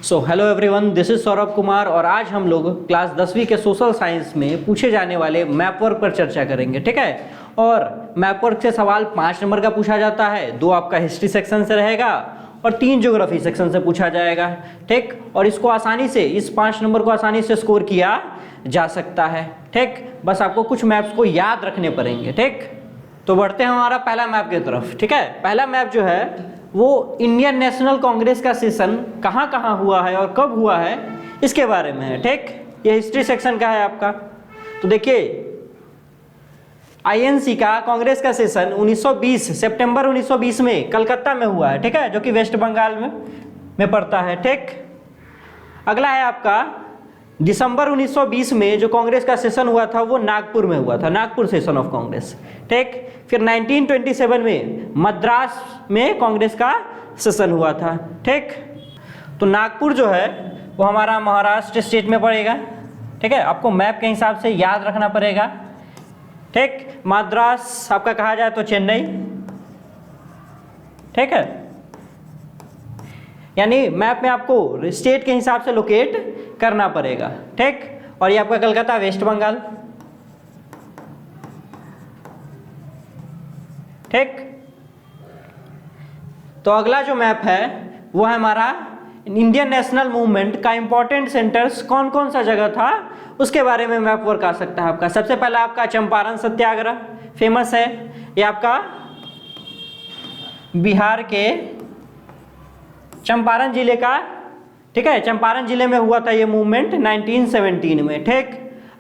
So hello everyone, this is Saurabh Kumar और आज हम लोग क्लास 10वीं के सोशल साइंस में पूछे जाने वाले मैप वर्क पर चर्चा करेंगे। ठीक है, और मैप वर्क से सवाल 5 नंबर का पूछा जाता है, 2 आपका हिस्ट्री सेक्शन से रहेगा और 3 ज्योग्राफी सेक्शन से पूछा जाएगा। ठीक, और इसको आसानी से, इस 5 नंबर को आसानी से स्कोर किया जा सकता है। ठीक, बस आपको कुछ मैप्स को याद रखने पड़ेंगे। ठीक, तो बढ़ते हैं हमारा पहला मैप की तरफ। ठीक है, पहला मैप जो है वो इंडियन नेशनल कांग्रेस का सेशन कहाँ कहाँ हुआ है और कब हुआ है इसके बारे में है। ठीक, ये हिस्ट्री सेक्शन का है आपका। तो देखिए, आईएनसी का कांग्रेस का सेशन 1920 सितंबर 1920 में कलकत्ता में हुआ है। ठीक है, जो कि वेस्ट बंगाल में पड़ता है। ठीक, अगला है आपका दिसंबर 1920 में जो कांग्रेस का सेशन हुआ था वो नागपुर में हुआ था, नागपुर सेशन ऑफ कांग्रेस। ठीक, फिर 1927 में मद्रास में कांग्रेस का सेशन हुआ था। ठीक, तो नागपुर जो है वो हमारा महाराष्ट्र स्टेट में पड़ेगा। ठीक है, आपको मैप के हिसाब से याद रखना पड़ेगा। ठीक, मद्रास आपका कहा जाए तो चेन्नई। ठीक है, यानी मैप में आपको स्टेट के हिसाब से लोकेट करना पड़ेगा। ठीक, और ये आपका कलकत्ता वेस्ट बंगाल। ठीक, तो अगला जो मैप है वो है हमारा इंडियन नेशनल मूवमेंट का इंपॉर्टेंट सेंटर्स कौन कौन सा जगह था उसके बारे में मैप वर्क आ सकता है आपका। सबसे पहला आपका चंपारण सत्याग्रह फेमस है, ये आपका बिहार के चंपारण जिले का। ठीक है, चंपारण जिले में हुआ था ये मूवमेंट 1917 में। ठीक,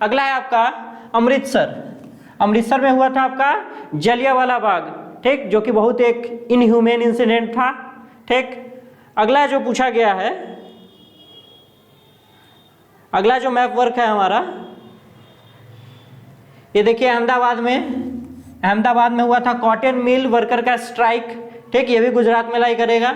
अगला है आपका अमृतसर। अमृतसर में हुआ था आपका जलियांवाला बाग। ठीक, जो कि बहुत एक इनह्यूमेन इंसिडेंट था। ठीक, अगला जो पूछा गया है, अगला जो मैप वर्क है हमारा, ये देखिए अहमदाबाद में हुआ था कॉटन मिल वर्कर का स्ट्राइक। ठीक, ये भी गुजरात में लाई करेगा।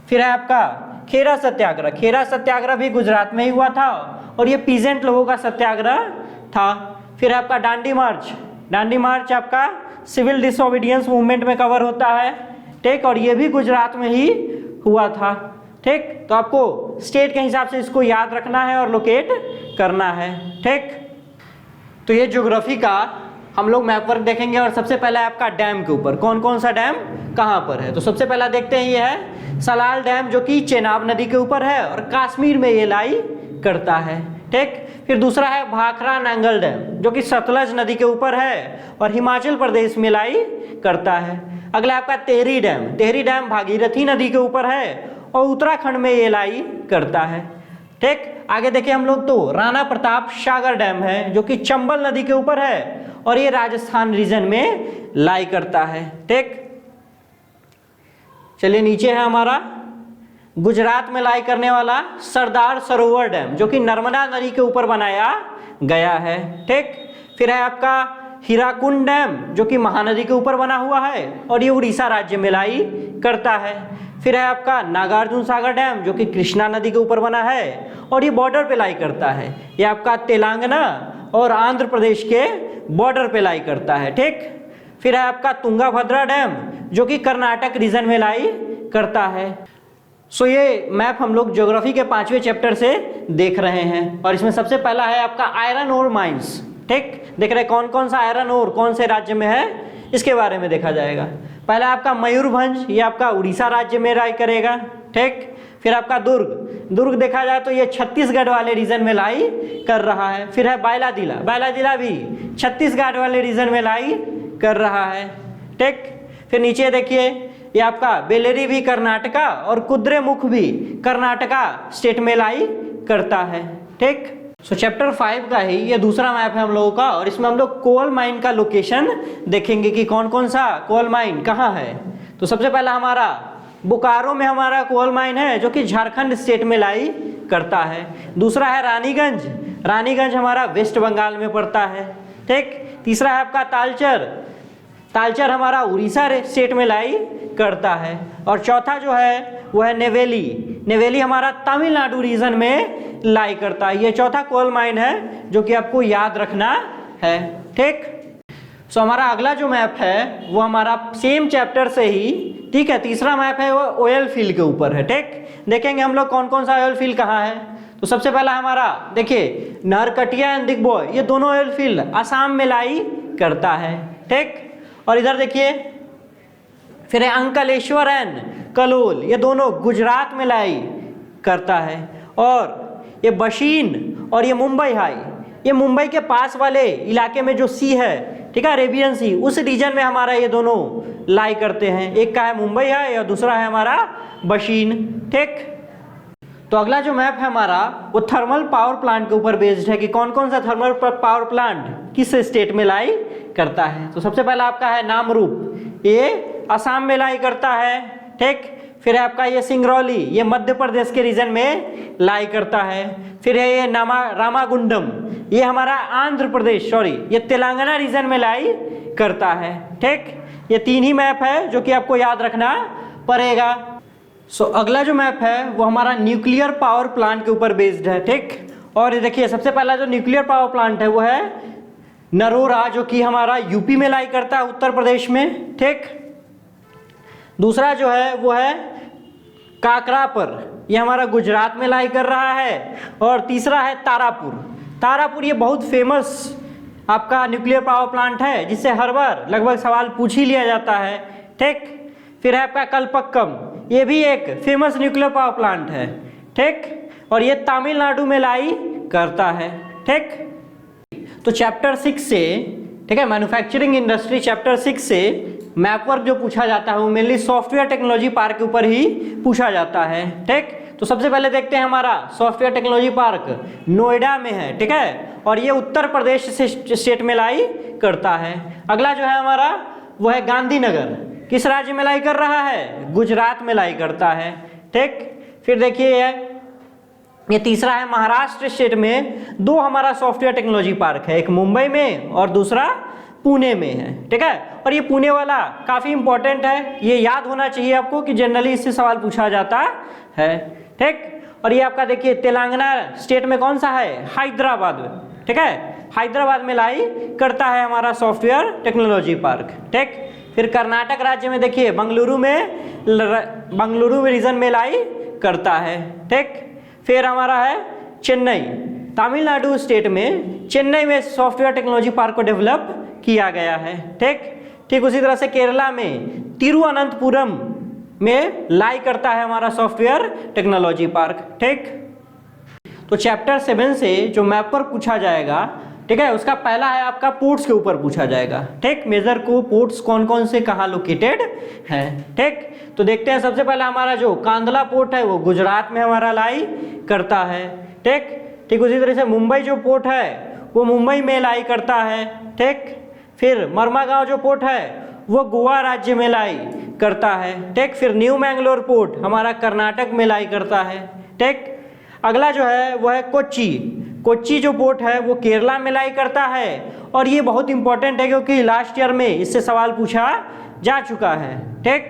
फिर है आपका खेरा सत्याग्रह। खेरा सत्याग्रह भी गुजरात में ही हुआ था और ये पीजेंट लोगों का सत्याग्रह था। फिर आपका दांडी मार्च। दांडी मार्च आपका सिविल डिसोबीडियंस मूवमेंट में कवर होता है। ठीक, और ये भी गुजरात में ही हुआ था। ठीक, तो आपको स्टेट के हिसाब से इसको याद रखना है और लोकेट करना है। ठीक, तो ये ज्योग्राफी का हम लोग मैप वर्क देखेंगे और सबसे पहला है आपका डैम के ऊपर, कौन कौन सा डैम कहाँ पर है। तो सबसे पहला देखते हैं, ये है सलाल डैम जो कि चेनाब नदी के ऊपर है और कश्मीर में ये लाई करता है। ठीक, फिर दूसरा है भाखरा नांगल डैम जो कि सतलज नदी के ऊपर है और हिमाचल प्रदेश में लाई करता है। अगला आपका टेहरी डैम। टेहरी डैम भागीरथी नदी के ऊपर है और उत्तराखंड में ये लाई करता है। ठीक, आगे देखिए हम लोग, तो राणा प्रताप सागर डैम है जो कि चंबल नदी के ऊपर है और ये राजस्थान रीजन में लाई करता है। ठीक, चलिए नीचे है हमारा गुजरात में लाई करने वाला सरदार सरोवर डैम जो कि नर्मदा नदी के ऊपर बनाया गया है। ठीक, फिर है आपका हीराकुंड डैम जो कि महानदी के ऊपर बना हुआ है और ये उड़ीसा राज्य में लाई करता है। फिर है आपका नागार्जुन सागर डैम जो कि कृष्णा नदी के ऊपर बना है और ये बॉर्डर पे लाई करता है। ये आपका तेलंगाना और आंध्र प्रदेश के बॉर्डर पे लाई करता है। ठीक, फिर है आपका तुंगाभद्रा डैम जो कि कर्नाटक रीजन में लाई करता है। सो ये मैप हम लोग ज्योग्राफी के 5वें चैप्टर से देख रहे हैं और इसमें सबसे पहला है आपका आयरन ओर माइंस। ठीक, देख रहे कौन कौन सा आयरन ओर कौन से राज्य में है इसके बारे में देखा जाएगा। पहला आपका मयूरभंज, ये आपका उड़ीसा राज्य में लाई करेगा। ठीक, फिर आपका दुर्ग देखा जाए तो ये छत्तीसगढ़ वाले रीजन में लाई कर रहा है। फिर है बायलाजिला भी छत्तीसगढ़ वाले रीजन में लाई कर रहा है। ठीक, फिर नीचे देखिए ये आपका बेलेरी भी कर्नाटका और कुद्रेमुख भी कर्नाटका स्टेट में लाई करता है। ठीक, सो चैप्टर 5 का ही ये दूसरा मैप है हम लोगों का और इसमें हम लोग कोल माइन का लोकेशन देखेंगे कि कौन कौन सा कोल माइन कहाँ है। तो सबसे पहला हमारा बोकारो में हमारा कोल माइन है जो कि झारखंड स्टेट में लाई करता है। दूसरा है रानीगंज हमारा वेस्ट बंगाल में पड़ता है। ठीक, तीसरा है आपका तालचर हमारा उड़ीसा स्टेट में लाई करता है और चौथा जो है वो है नेवेली हमारा तमिलनाडु रीजन में लाई करता है। ये चौथा कोल माइन है जो कि आपको याद रखना है। ठीक, सो हमारा अगला जो मैप है वो हमारा सेम चैप्टर से ही, ठीक है, तीसरा मैप है वो ऑयल फील्ड के ऊपर है। ठीक, देखेंगे हम लोग कौन कौन सा ऑयल फील्ड कहाँ है। तो सबसे पहला हमारा देखिए नरकटिया एंड दिग्बोय, ये दोनों ऑयल फील्ड आसाम में लाई करता है। ठीक, और इधर देखिए फिर है अंकलेश्वर एंड कलोल, ये दोनों गुजरात में लाई करता है। और ये बशीन और ये मुंबई हाई, ये मुंबई के पास वाले इलाके में जो सी है, ठीक है, अरेबियन सी, उस रीजन में हमारा ये दोनों लाई करते हैं। एक का है मुंबई है और दूसरा है हमारा बशीन। ठीक, तो अगला जो मैप है हमारा वो थर्मल पावर प्लांट के ऊपर बेस्ड है कि कौन कौन सा थर्मल पावर प्लांट किस स्टेट में लाई करता है। तो सबसे पहला आपका है नामरूप, ये असम में लाई करता है। ठीक, फिर है आपका ये सिंगरौली, ये मध्य प्रदेश के रीजन में लाई करता है। फिर है ये रामागुंडम, ये हमारा आंध्र प्रदेश, सॉरी ये तेलंगाना रीजन में लाई करता है। ठीक, ये तीन ही मैप है जो कि आपको याद रखना पड़ेगा। सो अगला जो मैप है वो हमारा न्यूक्लियर पावर प्लांट के ऊपर बेस्ड है। ठीक, और देखिए सबसे पहला जो न्यूक्लियर पावर प्लांट है वो है नरोरा, जो कि हमारा यूपी में लाई करता है, उत्तर प्रदेश में। ठीक, दूसरा जो है वो है काकरापर, ये हमारा गुजरात में लाई कर रहा है। और तीसरा है तारापुर, तारापुर ये बहुत फेमस आपका न्यूक्लियर पावर प्लांट है जिससे हर बार लगभग सवाल पूछ ही लिया जाता है। ठीक, फिर है आपका कलपक्कम, ये भी एक फेमस न्यूक्लियर पावर प्लांट है। ठीक, और ये तमिलनाडु में लाई करता है। ठीक, तो चैप्टर 6 से, ठीक है, मैन्युफैक्चरिंग इंडस्ट्री चैप्टर 6 से मैप वर्क जो पूछा जाता है वो मेनली सॉफ्टवेयर टेक्नोलॉजी पार्क के ऊपर ही पूछा जाता है। ठीक, तो सबसे पहले देखते हैं हमारा सॉफ्टवेयर टेक्नोलॉजी पार्क नोएडा में है। ठीक है, और ये उत्तर प्रदेश से स्टेट में लाई करता है। अगला जो है हमारा वो है गांधीनगर, किस राज्य में लाई कर रहा है, गुजरात में लाई करता है। ठीक, फिर देखिए ये तीसरा है महाराष्ट्र स्टेट में, दो हमारा सॉफ्टवेयर टेक्नोलॉजी पार्क है, एक मुंबई में और दूसरा पुणे में है। ठीक है, और ये पुणे वाला काफ़ी इंपॉर्टेंट है, ये याद होना चाहिए आपको कि जनरली इससे सवाल पूछा जाता है। ठीक, और ये आपका देखिए तेलंगाना स्टेट में कौन सा है, हैदराबाद में। ठीक है, हैदराबाद में लाई करता है हमारा सॉफ्टवेयर टेक्नोलॉजी पार्क। ठीक, फिर कर्नाटक राज्य में देखिए बेंगलुरु में रीजन में लाई करता है। ठीक, फिर हमारा है चेन्नई, तमिलनाडु स्टेट में चेन्नई में सॉफ्टवेयर टेक्नोलॉजी पार्क को डेवलप किया गया है। ठीक, उसी तरह से केरला में तिरुवनंतपुरम में लाई करता है हमारा सॉफ्टवेयर टेक्नोलॉजी पार्क। ठीक, तो चैप्टर 7 से जो मैप पर पूछा जाएगा, ठीक है, उसका पहला है आपका पोर्ट्स के ऊपर पूछा जाएगा। ठीक, मेजर को पोर्ट्स कौन कौन से कहाँ लोकेटेड है। ठीक, तो देखते हैं सबसे पहला हमारा जो कांदला पोर्ट है वो गुजरात में हमारा लाई करता है। ठीक, उसी तरह से मुंबई जो पोर्ट है वो मुंबई में लाई करता है। ठीक, फिर मरमागांव जो पोर्ट है वो गोवा राज्य में लाई करता है। ठीक, फिर न्यू मैंगलोर पोर्ट हमारा कर्नाटक में लाई करता है। ठीक, अगला जो है वो है कोच्चि जो पोर्ट है वो केरला में लाई करता है। और ये बहुत इंपॉर्टेंट है क्योंकि लास्ट ईयर में इससे सवाल पूछा जा चुका है। ठीक,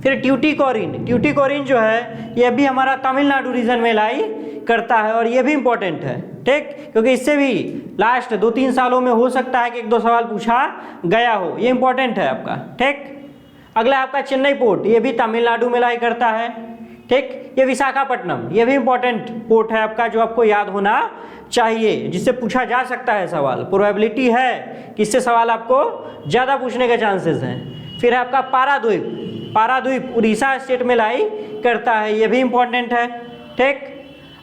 फिर ट्यूटिकोरिन जो है ये भी हमारा तमिलनाडु रीजन में लाई करता है और ये भी इंपॉर्टेंट है। ठीक, क्योंकि इससे भी लास्ट 2-3 सालों में हो सकता है कि 1-2 सवाल पूछा गया हो, ये इंपॉर्टेंट है आपका। ठीक, अगला आपका चेन्नई पोर्ट, ये भी तमिलनाडु में लाई करता है। ठीक, ये विशाखापट्टनम, ये भी इंपॉर्टेंट पोर्ट है आपका जो आपको याद होना चाहिए, जिससे पूछा जा सकता है सवाल, प्रोबेबिलिटी है कि इससे सवाल आपको ज़्यादा पूछने के चांसेस हैं। फिर है आपका पाराद्वीप उड़ीसा स्टेट में लाई करता है, ये भी इंपॉर्टेंट है। ठीक,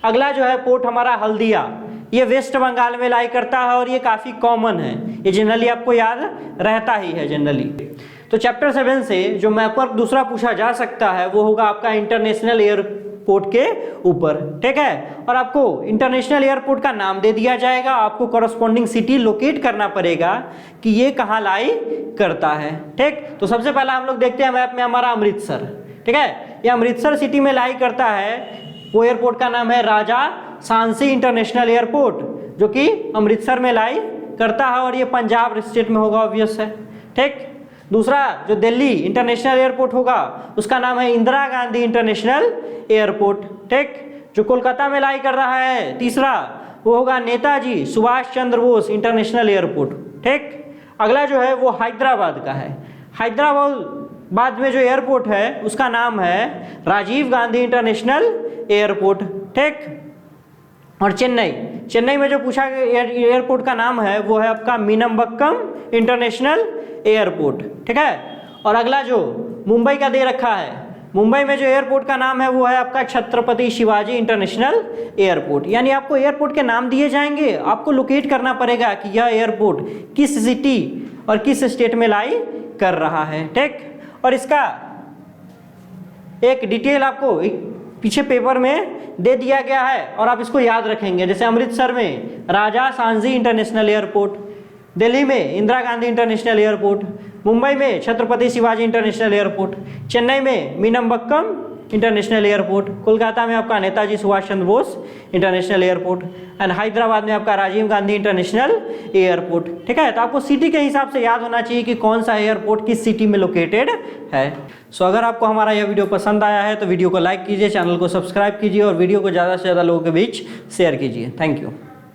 अगला जो है पोर्ट हमारा हल्दिया, ये वेस्ट बंगाल में लाई करता है और ये काफ़ी कॉमन है, ये जनरली आपको याद रहता ही है जनरली। तो चैप्टर 7 से जो मैप वर्क दूसरा पूछा जा सकता है वो होगा आपका इंटरनेशनल एयरपोर्ट के ऊपर। ठीक है, और आपको इंटरनेशनल एयरपोर्ट का नाम दे दिया जाएगा, आपको कॉरस्पॉन्डिंग सिटी लोकेट करना पड़ेगा कि ये कहाँ लाई करता है। ठीक, तो सबसे पहला हम लोग देखते हैं मैप में हमारा अमृतसर। ठीक है, ये अमृतसर सिटी में लाई करता है, वो एयरपोर्ट का नाम है राजा सांसी इंटरनेशनल एयरपोर्ट, जो कि अमृतसर में लाई करता है और ये पंजाब स्टेट में होगा, ऑब्वियस है। ठीक, दूसरा जो दिल्ली इंटरनेशनल एयरपोर्ट होगा उसका नाम है इंदिरा गांधी इंटरनेशनल एयरपोर्ट। ठीक, जो कोलकाता में लाई कर रहा है तीसरा वो होगा नेताजी सुभाष चंद्र बोस इंटरनेशनल एयरपोर्ट। ठीक, अगला जो है वो हैदराबाद का है। हैदराबाद में जो एयरपोर्ट है उसका नाम है राजीव गांधी इंटरनेशनल एयरपोर्ट, ठीक। और चेन्नई में जो पूछा गया एयरपोर्ट का नाम है वो है आपका मीनम्बक्कम इंटरनेशनल एयरपोर्ट, ठीक है। और अगला जो मुंबई का दे रखा है, मुंबई में जो एयरपोर्ट का नाम है वो है आपका छत्रपति शिवाजी इंटरनेशनल एयरपोर्ट। यानी आपको एयरपोर्ट के नाम दिए जाएंगे, आपको लोकेट करना पड़ेगा कि यह एयरपोर्ट किस सिटी और किस स्टेट में लाई कर रहा है, ठीक। और इसका एक डिटेल आपको पीछे पेपर में दे दिया गया है और आप इसको याद रखेंगे। जैसे अमृतसर में राजा सांझी इंटरनेशनल एयरपोर्ट, दिल्ली में इंदिरा गांधी इंटरनेशनल एयरपोर्ट, मुंबई में छत्रपति शिवाजी इंटरनेशनल एयरपोर्ट, चेन्नई में मीनम्बक्कम इंटरनेशनल एयरपोर्ट, कोलकाता में आपका Netaji Subhash Chandra Bose international airport and Hyderabad में आपका राजीव गांधी इंटरनेशनल एयरपोर्ट, ठीक है। तो आपको सिटी के हिसाब से याद होना चाहिए कि कौन सा एयरपोर्ट किस सिटी में लोकेटेड है। सो अगर आपको हमारा यह वीडियो पसंद आया है तो वीडियो को लाइक कीजिए, चैनल को सब्सक्राइब कीजिए और वीडियो को ज़्यादा से ज़्यादा लोगों के बीच शेयर कीजिए। Thank you.